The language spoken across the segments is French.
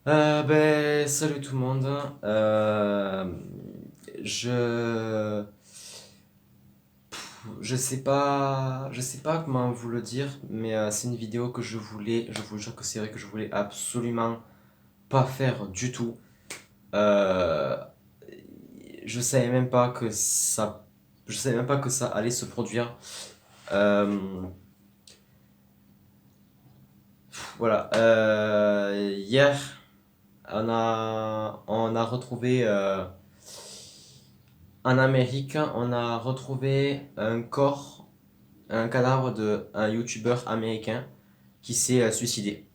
Salut tout le monde. Je je sais pas comment vous le dire, mais c'est une vidéo que je vous jure que c'est vrai que je voulais absolument pas faire du tout. Euh, je savais même pas que ça, je savais même pas que ça allait se produire. Euh, voilà. Hier, on a retrouvé en Amérique, on a retrouvé un cadavre d'un YouTuber américain qui s'est suicidé.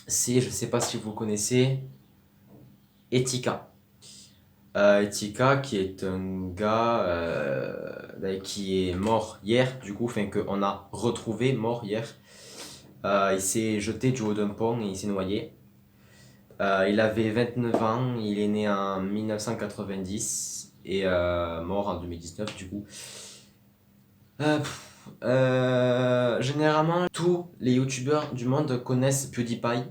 C'est, je sais pas si vous connaissez, Etika. Etika, qui est un gars qui est mort hier, du coup, enfin qu'on a retrouvé mort hier. Il s'est jeté du haut d'un pont et il s'est noyé. Il avait 29 ans, il est né en 1990 et mort en 2019 du coup. Généralement, tous les youtubeurs du monde connaissent PewDiePie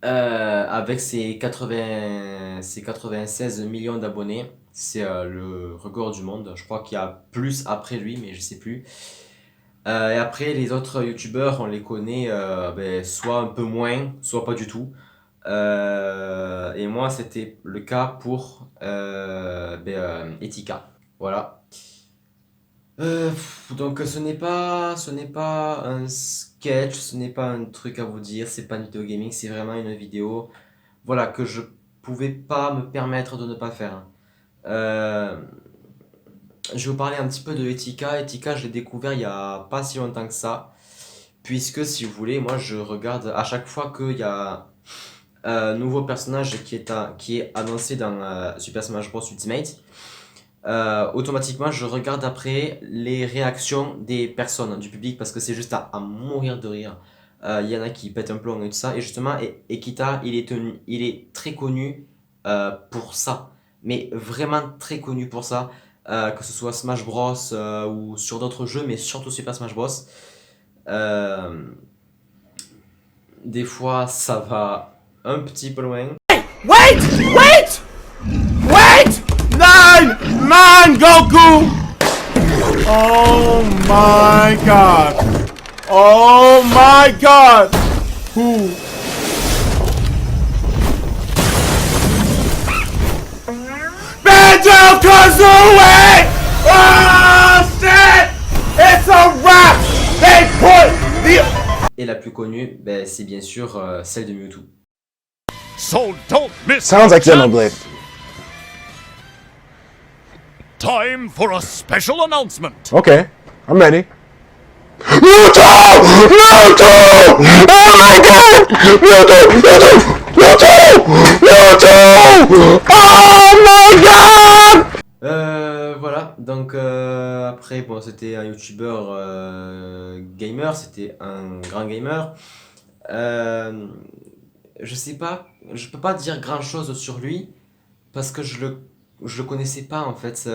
avec ses 96 millions d'abonnés. C'est le record du monde. Je crois qu'il y a plus après lui, mais je sais plus. Et après, les autres youtubeurs, on les connaît soit un peu moins, soit pas du tout. Et moi, c'était le cas pour Etika. Voilà. Donc ce n'est pas un sketch, ce n'est pas un truc à vous dire, c'est pas une vidéo gaming, c'est vraiment une vidéo, voilà, que je pouvais pas me permettre de ne pas faire. Euh, je vais vous parler un petit peu de Etika. Etika, je l'ai découvert il y a pas si longtemps que ça, puisque si vous voulez, moi je regarde à chaque fois qu'il y a un nouveau personnage qui est annoncé dans Super Smash Bros Ultimate. Automatiquement, je regarde après les réactions des personnes, du public, parce que c'est juste à mourir de rire. Il y en a qui pètent un plomb et tout ça. Et justement, Ekita, il est très connu pour ça. Mais vraiment très connu pour ça. Que ce soit Smash Bros ou sur d'autres jeux, mais surtout Super Smash Bros. Euh, des fois, ça va un petit peu loin. Wait! Wait! Wait! Nine! Man, Goku! Oh my god! Oh my god! Who? Banjo Kazooie! Oh shit! It's a wrap! They put the. Et la plus connue, c'est bien sûr celle de Mewtwo. So don't miss Sounds your like chance. Xenoblade. Time for a special announcement. Okay, I'm ready. Mewtwo! Mewtwo! Oh my god! Mewtwo! Mewtwo! Mewtwo! Mewtwo! Oh my god! Voilà, donc après, bon, c'était un youtubeur gamer, c'était un grand gamer. Euh, je sais pas, je peux pas dire grand chose sur lui parce que je le connaissais pas en fait.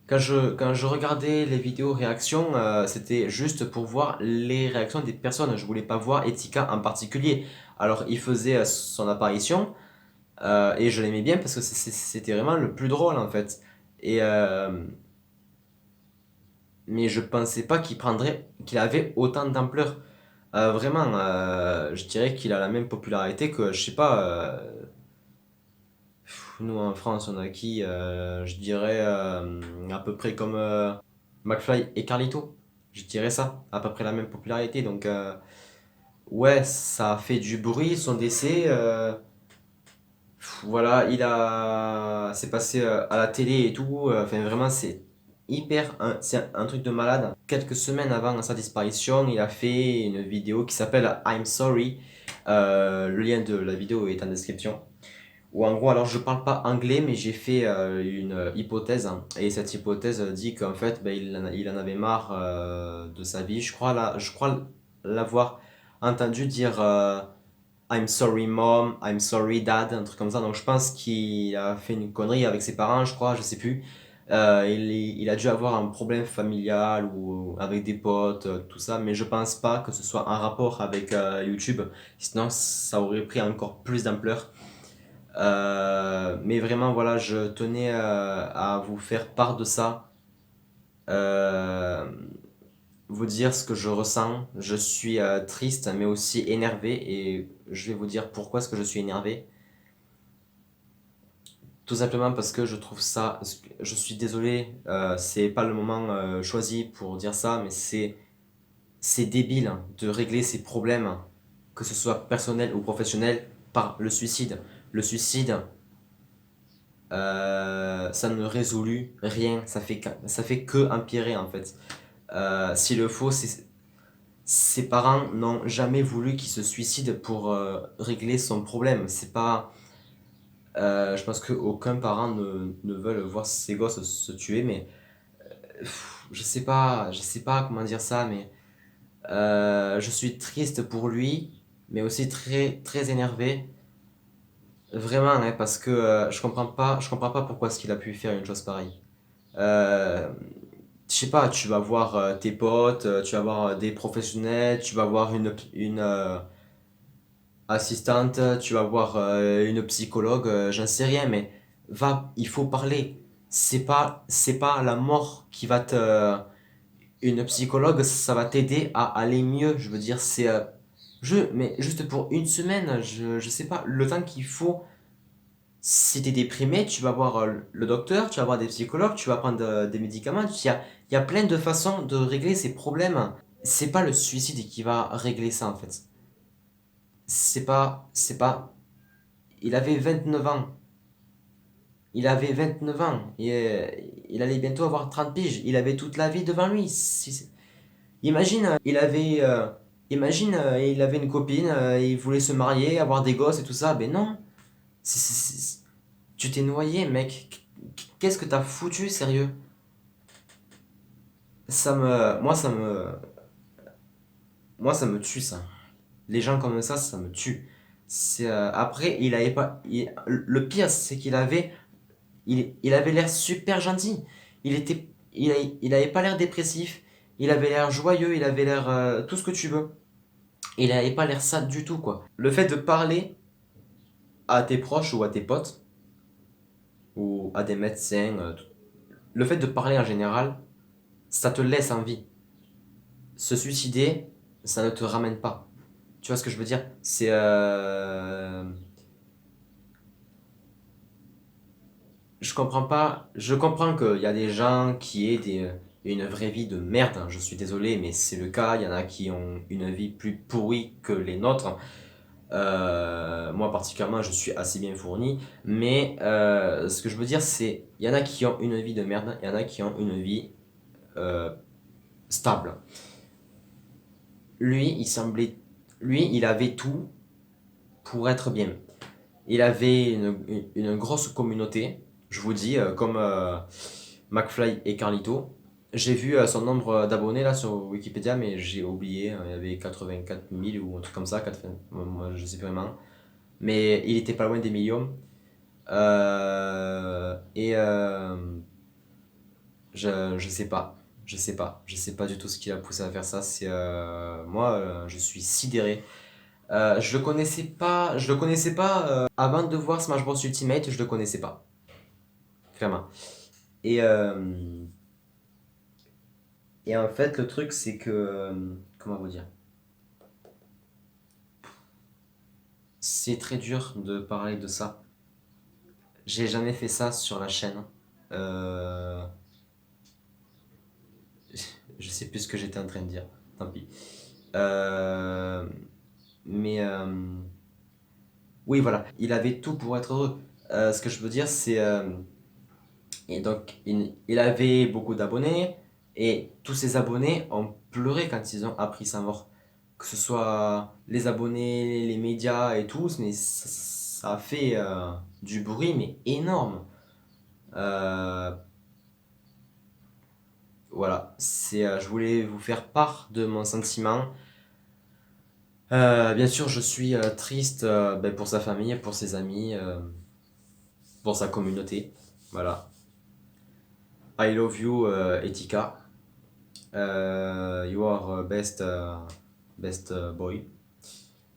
Quand je regardais les vidéos réactions, c'était juste pour voir les réactions des personnes. Je voulais pas voir Etika en particulier. Alors il faisait son apparition. Et je l'aimais bien parce que c'était vraiment le plus drôle en fait. Et mais je pensais pas qu'il avait autant d'ampleur. Vraiment, je dirais qu'il a la même popularité que, je sais pas, nous en France on a qui je dirais à peu près comme McFly et Carlito. Je dirais ça, à peu près la même popularité. Donc ouais, ça a fait du bruit son décès. Voilà, c'est passé à la télé et tout. Enfin, vraiment, c'est un truc de malade. Quelques semaines avant sa disparition, il a fait une vidéo qui s'appelle I'm Sorry. Le lien de la vidéo est en description. Ou en gros, alors je parle pas anglais, mais j'ai fait une hypothèse, hein. Et cette hypothèse dit qu'en fait, il en avait marre de sa vie. Je crois l'avoir entendu dire I'm sorry mom, I'm sorry dad, un truc comme ça. Donc je pense qu'il a fait une connerie avec ses parents, je crois, je sais plus. Il a dû avoir un problème familial ou avec des potes, tout ça, mais je pense pas que ce soit un rapport avec YouTube, sinon ça aurait pris encore plus d'ampleur. Mais vraiment, voilà, je tenais à vous faire part de ça, euh, vous dire ce que je ressens. Je suis triste, mais aussi énervé, et je vais vous dire pourquoi est-ce que je suis énervé. Tout simplement parce que je trouve ça, je suis désolé, c'est pas le moment choisi pour dire ça, mais c'est débile de régler ses problèmes, que ce soit personnel ou professionnel, par le suicide. Le suicide, ça ne résout rien, ça fait que empirer en fait. S'il le faut, ses parents n'ont jamais voulu qu'il se suicide pour régler son problème. C'est pas, je pense qu'aucun parent ne veut voir ses gosses se tuer, mais je sais pas comment dire ça, mais je suis triste pour lui, mais aussi très énervé. Vraiment, hein, parce que je comprends pas pourquoi est-ce qu'il a pu faire une chose pareille. Euh, je sais pas, tu vas voir tes potes, tu vas voir des professionnels, tu vas voir une assistante, tu vas voir une psychologue, j'en sais rien, mais va, il faut parler. C'est pas la mort qui va te. Une psychologue, ça va t'aider à aller mieux. Je veux dire, mais juste pour une semaine, je sais pas, le temps qu'il faut. Si t'es déprimé, tu vas voir le docteur, tu vas voir des psychologues, tu vas prendre des médicaments. Il y a plein de façons de régler ces problèmes. C'est pas le suicide qui va régler ça en fait. C'est pas. Il avait 29 ans. Il avait 29 ans. Et, il allait bientôt avoir 30 piges. Il avait toute la vie devant lui. Imagine, il avait une copine, il voulait se marier, avoir des gosses et tout ça. Ben non. Tu t'es noyé, mec. Qu'est-ce que t'as foutu, sérieux? Moi, ça me tue, ça. Les gens comme ça me tue. Après, il avait pas. Le pire, c'est il avait l'air super gentil. Il avait pas l'air dépressif. Il avait l'air joyeux. Il avait l'air tout ce que tu veux. Il avait pas l'air sad du tout, quoi. Le fait de parler à tes proches ou à tes potes ou à des médecins, le fait de parler en général, ça te laisse en vie. Se suicider, ça ne te ramène pas. Tu vois ce que je veux dire? Je comprends pas. Je comprends qu'il y a des gens qui aient une vraie vie de merde, hein. Je suis désolé, mais c'est le cas. Il y en a qui ont une vie plus pourrie que les nôtres. Moi, particulièrement, je suis assez bien fourni. Mais ce que je veux dire, c'est il y en a qui ont une vie de merde, il y en a qui ont une vie euh, stable. Lui, il avait tout pour être bien. Il avait une grosse communauté, je vous dis, comme McFly et Carlito. J'ai vu son nombre d'abonnés là sur Wikipédia, mais j'ai oublié, il y avait 84 000 ou un truc comme ça, 80, moi je sais plus vraiment. Mais il était pas loin des millions. Et je sais pas. Je sais pas. Je sais pas du tout ce qui l'a poussé à faire ça. Moi, je suis sidéré. Je le connaissais pas avant de voir Smash Bros Ultimate, je le connaissais pas. Clairement. Et, euh, et en fait, le truc, c'est que. Comment vous dire? C'est très dur de parler de ça. J'ai jamais fait ça sur la chaîne. Euh, je sais plus ce que j'étais en train de dire. Tant pis. Euh, mais. Oui, voilà. Il avait tout pour être heureux. Ce que je veux dire, c'est. Et donc, il avait beaucoup d'abonnés, et tous ces abonnés ont pleuré quand ils ont appris sa mort. Que ce soit les abonnés, les médias et tous, mais ça a fait du bruit, mais énorme. Euh, voilà, je voulais vous faire part de mon sentiment. Bien sûr, je suis triste ben, pour sa famille, pour ses amis, pour sa communauté. Voilà. I love you, Etika. You are best boy.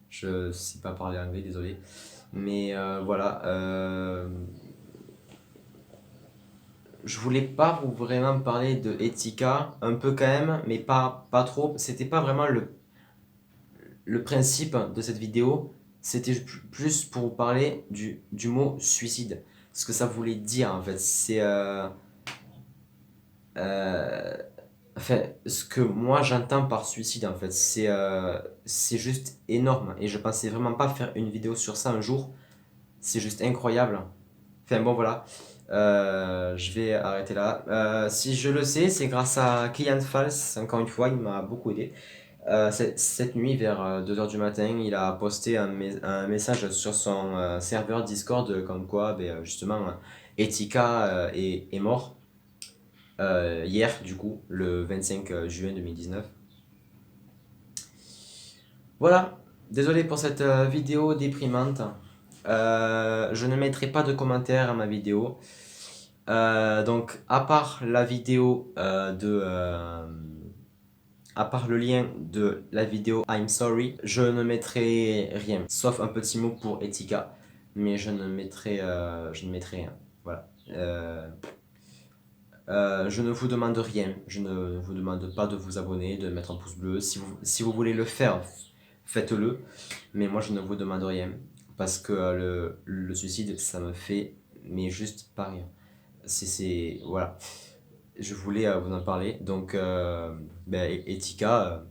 Je sais pas parler anglais, désolé. Mais voilà. Je voulais pas vous vraiment parler de Etika, un peu quand même, mais pas trop. C'était pas vraiment le principe de cette vidéo. C'était plus pour vous parler du mot suicide. Ce que ça voulait dire en fait. Euh, enfin, ce que moi j'entends par suicide en fait. C'est juste énorme. Et je pensais vraiment pas faire une vidéo sur ça un jour. C'est juste incroyable. Enfin bon voilà. Je vais arrêter là. Si je le sais, c'est grâce à Kylian Fals, encore une fois, il m'a beaucoup aidé. Cette nuit, vers 2h du matin, il a posté un message sur son serveur Discord comme quoi, ben, justement, Etika est mort hier, du coup, le 25 juin 2019. Voilà, désolé pour cette vidéo déprimante. Je ne mettrai pas de commentaires à ma vidéo. Donc, à part la vidéo à part le lien de la vidéo I'm sorry, je ne mettrai rien, sauf un petit mot pour Etika, mais je ne mettrai rien. Voilà. Je ne vous demande rien, je ne vous demande pas de vous abonner, de mettre un pouce bleu. Si vous voulez le faire, faites-le, mais moi je ne vous demande rien, parce que le suicide, ça me fait, mais juste pas rire. Voilà. Je voulais vous en parler, donc ben, Etika,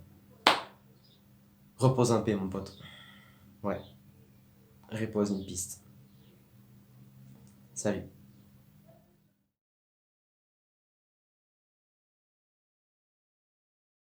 repose en paix mon pote. Ouais, repose une piste. Salut.